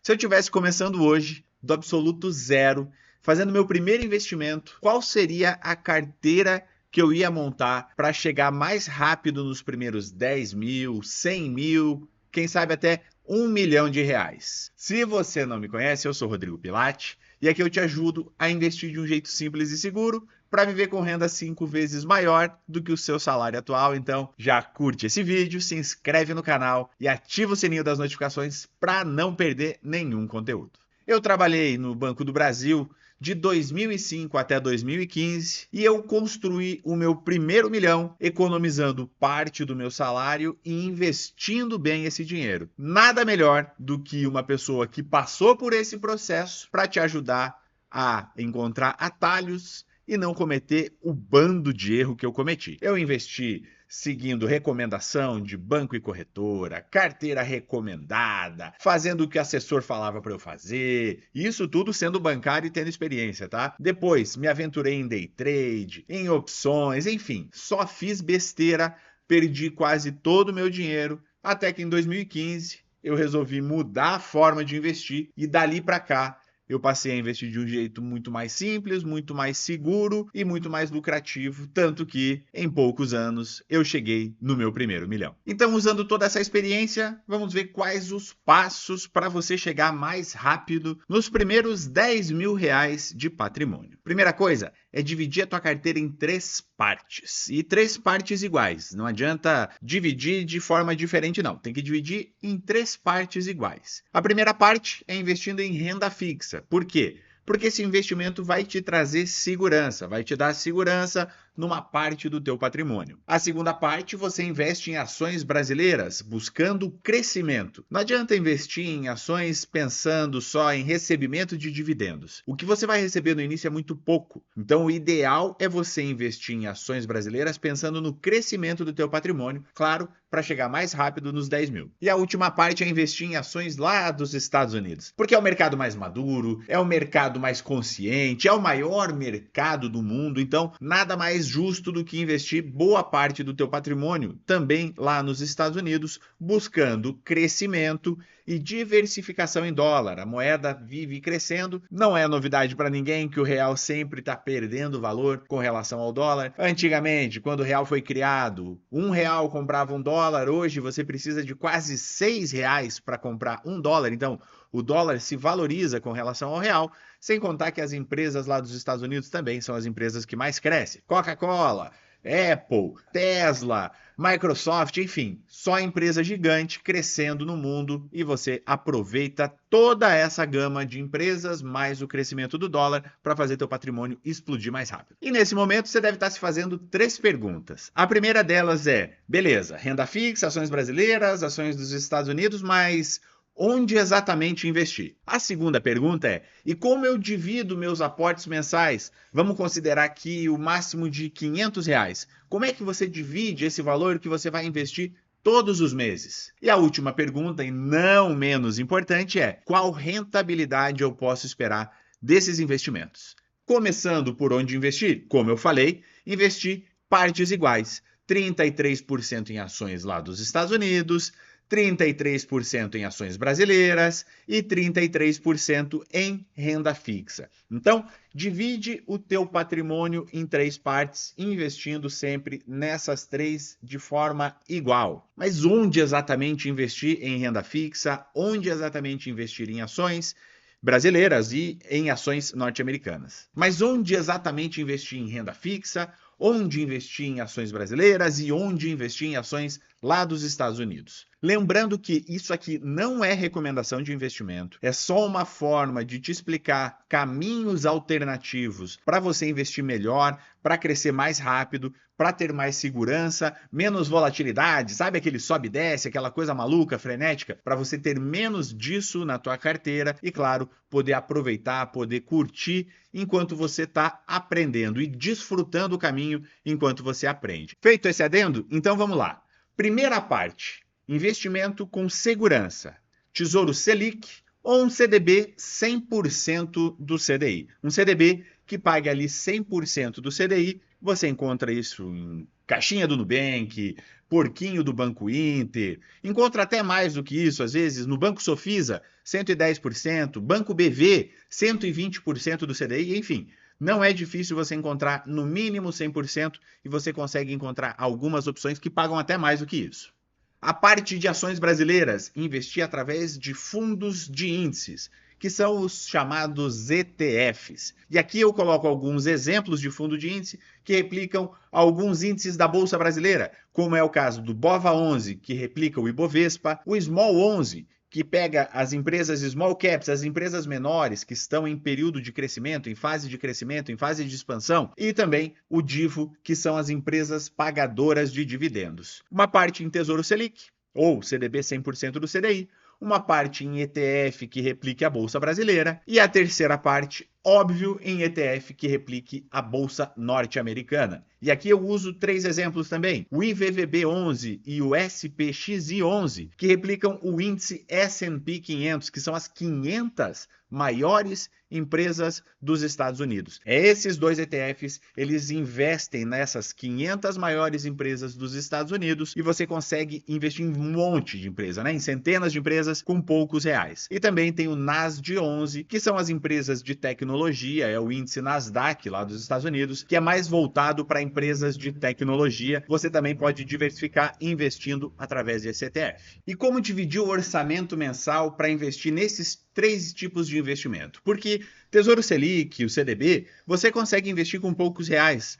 Se eu tivesse começando hoje, do absoluto zero, fazendo meu primeiro investimento, qual seria a carteira que eu ia montar para chegar mais rápido nos primeiros 10 mil, 100 mil, quem sabe até 1 milhão de reais? Se você não me conhece, eu sou Rodrigo Pilati e aqui eu te ajudo a investir de um jeito simples e seguro para viver com renda 5 vezes maior do que o seu salário atual. Então, já curte esse vídeo, se inscreve no canal e ativa o sininho das notificações para não perder nenhum conteúdo. Eu trabalhei no Banco do Brasil de 2005 até 2015 e eu construí o meu primeiro milhão economizando parte do meu salário e investindo bem esse dinheiro. Nada melhor do que uma pessoa que passou por esse processo para te ajudar a encontrar atalhos e não cometer o bando de erro que eu cometi. Eu investi seguindo recomendação de banco e corretora, carteira recomendada, fazendo o que o assessor falava para eu fazer, isso tudo sendo bancário e tendo experiência, tá? Depois me aventurei em day trade, em opções, enfim, só fiz besteira, perdi quase todo o meu dinheiro, até que em 2015 eu resolvi mudar a forma de investir e dali para cá eu passei a investir de um jeito muito mais simples, muito mais seguro e muito mais lucrativo, tanto que em poucos anos eu cheguei no meu primeiro milhão. Então, usando toda essa experiência, vamos ver quais os passos para você chegar mais rápido nos primeiros 10 mil reais de patrimônio. Primeira coisa é dividir a tua carteira em 3 partes, e 3 partes iguais. Não adianta dividir de forma diferente, não. Tem que dividir em 3 partes iguais. A primeira parte é investindo em renda fixa. Por quê? Porque esse investimento vai te trazer segurança, vai te dar segurança numa parte do teu patrimônio. A segunda parte, você investe em ações brasileiras, buscando crescimento. Não adianta investir em ações pensando só em recebimento de dividendos. O que você vai receber no início é muito pouco. Então, o ideal é você investir em ações brasileiras pensando no crescimento do teu patrimônio, claro, para chegar mais rápido nos 10 mil. E a última parte é investir em ações lá dos Estados Unidos, porque é o mercado mais maduro, é o mercado mais consciente, é o maior mercado do mundo, então nada mais justo do que investir boa parte do teu patrimônio também lá nos Estados Unidos, buscando crescimento e diversificação em dólar. A moeda vive crescendo, não é novidade para ninguém que o real sempre está perdendo valor com relação ao dólar. Antigamente, quando o real foi criado, R$ 1 comprava $1, hoje você precisa de quase R$ 6 para comprar $1, então o dólar se valoriza com relação ao real, sem contar que as empresas lá dos Estados Unidos também são as empresas que mais crescem. Coca-Cola, Apple, Tesla, Microsoft, enfim, só empresa gigante crescendo no mundo e você aproveita toda essa gama de empresas mais o crescimento do dólar para fazer teu patrimônio explodir mais rápido. E nesse momento você deve estar se fazendo 3 perguntas. A primeira delas é, beleza, renda fixa, ações brasileiras, ações dos Estados Unidos, mas onde exatamente investir? A segunda pergunta é, e como eu divido meus aportes mensais? Vamos considerar aqui o máximo de R$ 500. Como é que você divide esse valor que você vai investir todos os meses? E a última pergunta, e não menos importante, é qual rentabilidade eu posso esperar desses investimentos? Começando por onde investir, como eu falei, investir partes iguais. 33% em ações lá dos Estados Unidos, 33% em ações brasileiras e 33% em renda fixa. Então, divide o teu patrimônio em 3 partes, investindo sempre nessas 3 de forma igual. Mas onde exatamente investir em renda fixa? Onde exatamente investir em ações brasileiras e em ações norte-americanas? Mas onde exatamente investir em renda fixa? Onde investir em ações brasileiras e onde investir em ações lá dos Estados Unidos? Lembrando que isso aqui não é recomendação de investimento, é só uma forma de te explicar caminhos alternativos para você investir melhor, para crescer mais rápido, para ter mais segurança, menos volatilidade, sabe aquele sobe e desce, aquela coisa maluca, frenética, para você ter menos disso na tua carteira e, claro, poder aproveitar, poder curtir enquanto você está aprendendo e desfrutando o caminho enquanto você aprende. Feito esse adendo? Então vamos lá. Primeira parte, investimento com segurança. Tesouro Selic ou um CDB 100% do CDI. Um CDB que pague ali 100% do CDI, você encontra isso em caixinha do Nubank, porquinho do Banco Inter, encontra até mais do que isso, às vezes, no Banco Sofisa, 110%, Banco BV, 120% do CDI, enfim. Não é difícil você encontrar no mínimo 100% e você consegue encontrar algumas opções que pagam até mais do que isso. A parte de ações brasileiras, investir através de fundos de índices, que são os chamados ETFs. E aqui eu coloco alguns exemplos de fundo de índice que replicam alguns índices da Bolsa Brasileira, como é o caso do BOVA11, que replica o Ibovespa, o Small 11, que pega as empresas small caps, as empresas menores que estão em período de crescimento, em fase de expansão, e também o DIVO, que são as empresas pagadoras de dividendos. Uma parte em Tesouro Selic, ou CDB 100% do CDI, uma parte em ETF que replique a Bolsa Brasileira e a terceira parte, óbvio, em ETF que replique a Bolsa Norte-Americana. E aqui eu uso 3 exemplos também, o IVVB11 e o SPXI11, que replicam o índice S&P 500, que são as 500 maiores empresas dos Estados Unidos. Esses 2 ETFs, eles investem nessas 500 maiores empresas dos Estados Unidos e você consegue investir em um monte de empresa, né? Em centenas de empresas com poucos reais. E também tem o NASD11, que são as empresas de tecnologia, é o índice Nasdaq lá dos Estados Unidos, que é mais voltado para empresas de tecnologia. Você também pode diversificar investindo através desse ETF. E como dividir o orçamento mensal para investir nesses 3 tipos de investimento? Porque Tesouro Selic, o CDB, você consegue investir com poucos reais.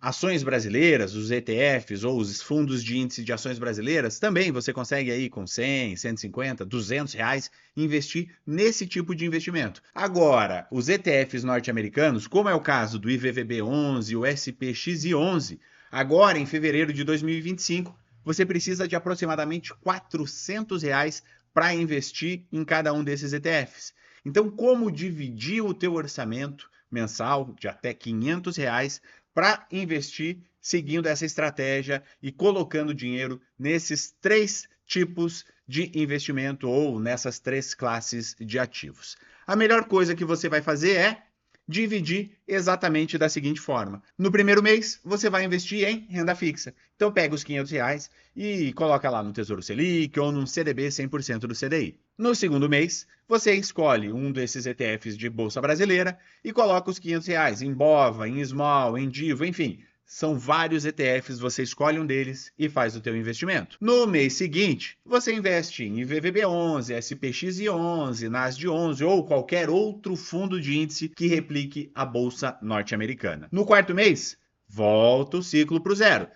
Ações brasileiras, os ETFs ou os fundos de índice de ações brasileiras, também você consegue aí com 100, 150, 200 reais investir nesse tipo de investimento. Agora, os ETFs norte-americanos, como é o caso do IVVB11 e o SPXI11, agora em fevereiro de 2025, você precisa de aproximadamente 400 reais para investir em cada um desses ETFs. Então, como dividir o teu orçamento mensal de até 500 reais para investir seguindo essa estratégia e colocando dinheiro nesses 3 tipos de investimento ou nessas 3 classes de ativos? A melhor coisa que você vai fazer é dividir exatamente da seguinte forma. No primeiro mês, você vai investir em renda fixa. Então, pega os 500 reais e coloca lá no Tesouro Selic ou num CDB 100% do CDI. No segundo mês, você escolhe um desses ETFs de Bolsa Brasileira e coloca os 500 reais em BOVA, em Small, em DIVO, enfim. São vários ETFs, você escolhe um deles e faz o teu investimento. No mês seguinte, você investe em IVVB11, SPXI11, NASD11 ou qualquer outro fundo de índice que replique a Bolsa Norte-Americana. No quarto mês, volta o ciclo para o zero.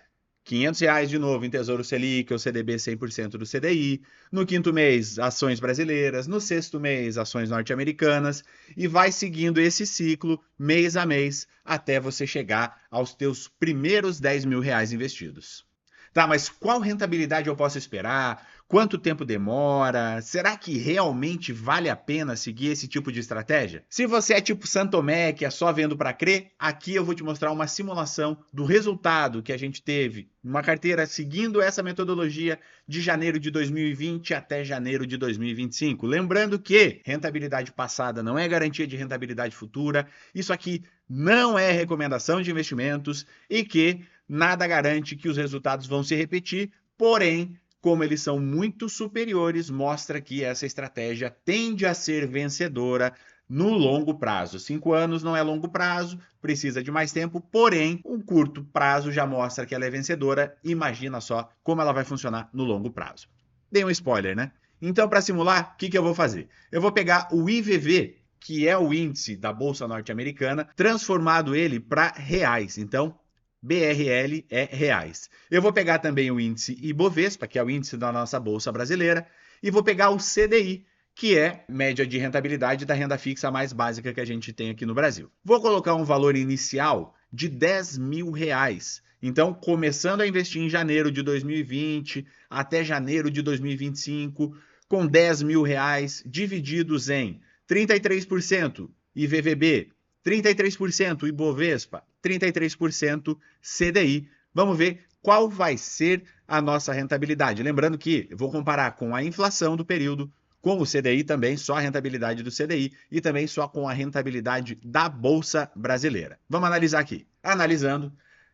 500 reais de novo em Tesouro Selic ou CDB 100% do CDI. No quinto mês, ações brasileiras. No sexto mês, ações norte-americanas. E vai seguindo esse ciclo mês a mês até você chegar aos teus primeiros 10 mil reais investidos. Tá, mas qual rentabilidade eu posso esperar? Quanto tempo demora? Será que realmente vale a pena seguir esse tipo de estratégia? Se você é tipo Santomé, que é só vendo para crer, aqui eu vou te mostrar uma simulação do resultado que a gente teve numa carteira seguindo essa metodologia de janeiro de 2020 até janeiro de 2025. Lembrando que rentabilidade passada não é garantia de rentabilidade futura. Isso aqui não é recomendação de investimentos e que nada garante que os resultados vão se repetir, porém, como eles são muito superiores, mostra que essa estratégia tende a ser vencedora no longo prazo. 5 anos não é longo prazo, precisa de mais tempo, porém, um curto prazo já mostra que ela é vencedora. Imagina só como ela vai funcionar no longo prazo. Dei um spoiler, né? Então, para simular, o que eu vou fazer? Eu vou pegar o IVV, que é o índice da Bolsa Norte-Americana, transformado ele para reais. Então, BRL é reais. Eu vou pegar também o índice Ibovespa, que é o índice da nossa Bolsa Brasileira, e vou pegar o CDI, que é média de rentabilidade da renda fixa mais básica que a gente tem aqui no Brasil. Vou colocar um valor inicial de 10 mil reais. Então, começando a investir em janeiro de 2020 até janeiro de 2025, com 10 mil reais divididos em 33% IVVB, 33% Ibovespa, 33% CDI. Vamos ver qual vai ser a nossa rentabilidade. Lembrando que eu vou comparar com a inflação do período, com o CDI também, só a rentabilidade do CDI e também só com a rentabilidade da Bolsa Brasileira. Vamos analisar aqui. Analisando,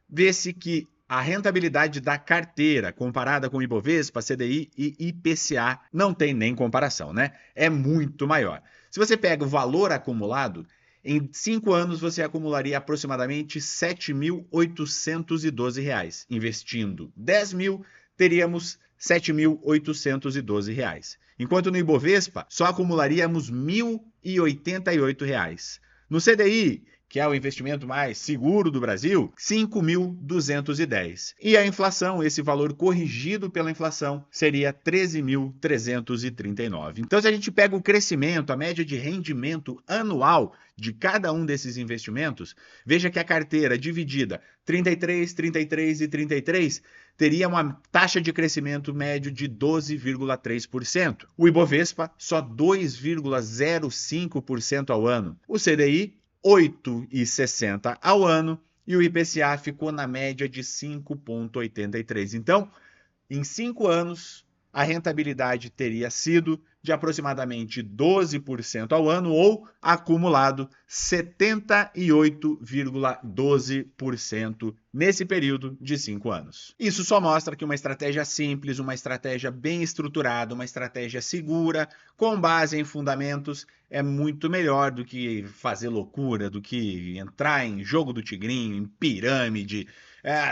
vê-se que a rentabilidade da carteira comparada com Ibovespa, CDI e IPCA não tem nem comparação, né? É muito maior. Se você pega o valor acumulado, em 5 anos você acumularia aproximadamente R$ 7.812. Investindo 10 mil, teríamos R$ 7.812. Enquanto no Ibovespa, só acumularíamos R$ 1.088. No CDI, que é o investimento mais seguro do Brasil, 5.210. E a inflação, esse valor corrigido pela inflação, seria 13.339. Então, se a gente pega o crescimento, a média de rendimento anual de cada um desses investimentos, veja que a carteira dividida 33, 33 e 33 teria uma taxa de crescimento médio de 12,3%. O Ibovespa, só 2,05% ao ano. O CDI, 8,60 ao ano, e o IPCA ficou na média de 5,83. Então, em 5 anos, a rentabilidade teria sido de aproximadamente 12% ao ano, ou acumulado 78,12% nesse período de 5 anos. Isso só mostra que uma estratégia simples, uma estratégia bem estruturada, uma estratégia segura, com base em fundamentos, é muito melhor do que fazer loucura, do que entrar em jogo do tigrinho, em pirâmide,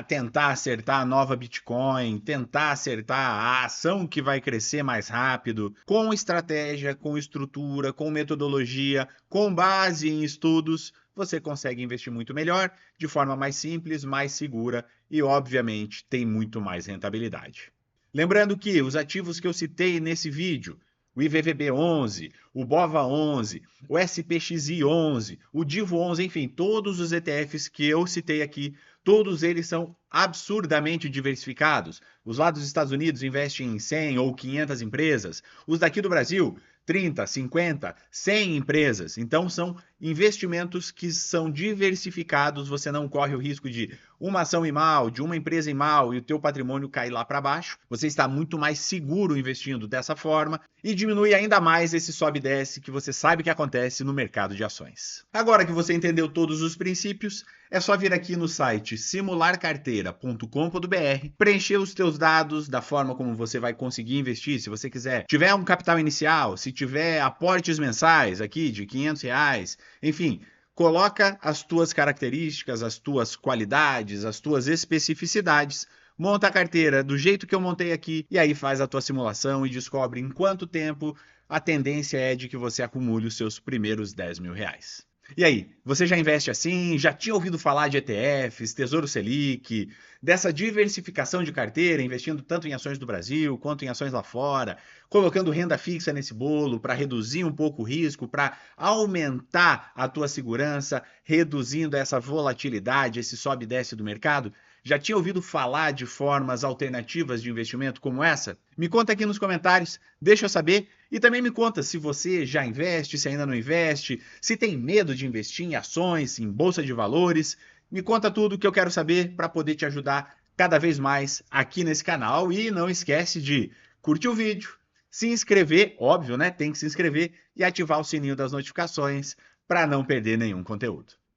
tentar acertar a nova Bitcoin, tentar acertar a ação que vai crescer mais rápido, com estratégia, com estrutura, com metodologia, com base em estudos, você consegue investir muito melhor, de forma mais simples, mais segura e, obviamente, tem muito mais rentabilidade. Lembrando que os ativos que eu citei nesse vídeo, o IVVB11, o BOVA11, o SPXI11, o DIVO11, enfim, todos os ETFs que eu citei aqui, todos eles são absurdamente diversificados. Os lá dos Estados Unidos investem em 100 ou 500 empresas. Os daqui do Brasil, 30, 50, 100 empresas. Então, são investimentos que são diversificados. Você não corre o risco de uma ação ir mal, de uma empresa ir mal e o teu patrimônio cair lá para baixo. Você está muito mais seguro investindo dessa forma e diminui ainda mais esse sobe e desce que você sabe que acontece no mercado de ações. Agora que você entendeu todos os princípios, é só vir aqui no site simularcarteira.com.br, preencher os teus dados da forma como você vai conseguir investir, se você quiser. Tiver um capital inicial, se tiver aportes mensais aqui de R$500, enfim, coloca as tuas características, as tuas qualidades, as tuas especificidades, monta a carteira do jeito que eu montei aqui e aí faz a tua simulação e descobre em quanto tempo a tendência é de que você acumule os seus primeiros R$10.000. E aí, você já investe assim? Já tinha ouvido falar de ETFs, Tesouro Selic, dessa diversificação de carteira, investindo tanto em ações do Brasil quanto em ações lá fora, colocando renda fixa nesse bolo para reduzir um pouco o risco, para aumentar a tua segurança, reduzindo essa volatilidade, esse sobe e desce do mercado? Já tinha ouvido falar de formas alternativas de investimento como essa? Me conta aqui nos comentários, deixa eu saber. E também me conta se você já investe, se ainda não investe, se tem medo de investir em ações, em bolsa de valores. Me conta tudo que eu quero saber para poder te ajudar cada vez mais aqui nesse canal. E não esquece de curtir o vídeo, se inscrever, óbvio, né? Tem que se inscrever e ativar o sininho das notificações para não perder nenhum conteúdo.